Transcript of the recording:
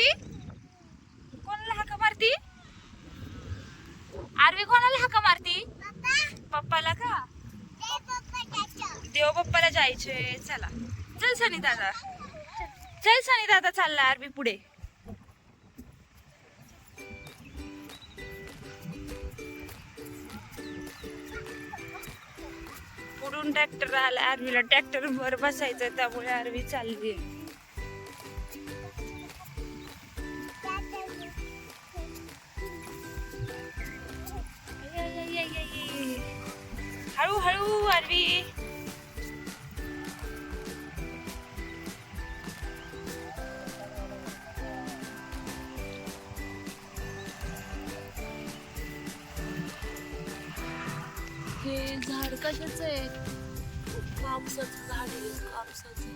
RV कोणाला हाका मारती? RV कोणाला हाका मारती? पप्पाला का? देव पप्पाला जायचे. चला चल सनी दादा, चल सनी दादा. चालला आरवी पुढे. पुढून ट्रॅक्टर आला. आरवीला ट्रॅक्टर वर बसायचं, त्यामुळे आरवी चालली. हळू हळू आरवी. हे झाड कशाचं आहे? कापसाचं झाड आहे, कापसाचं.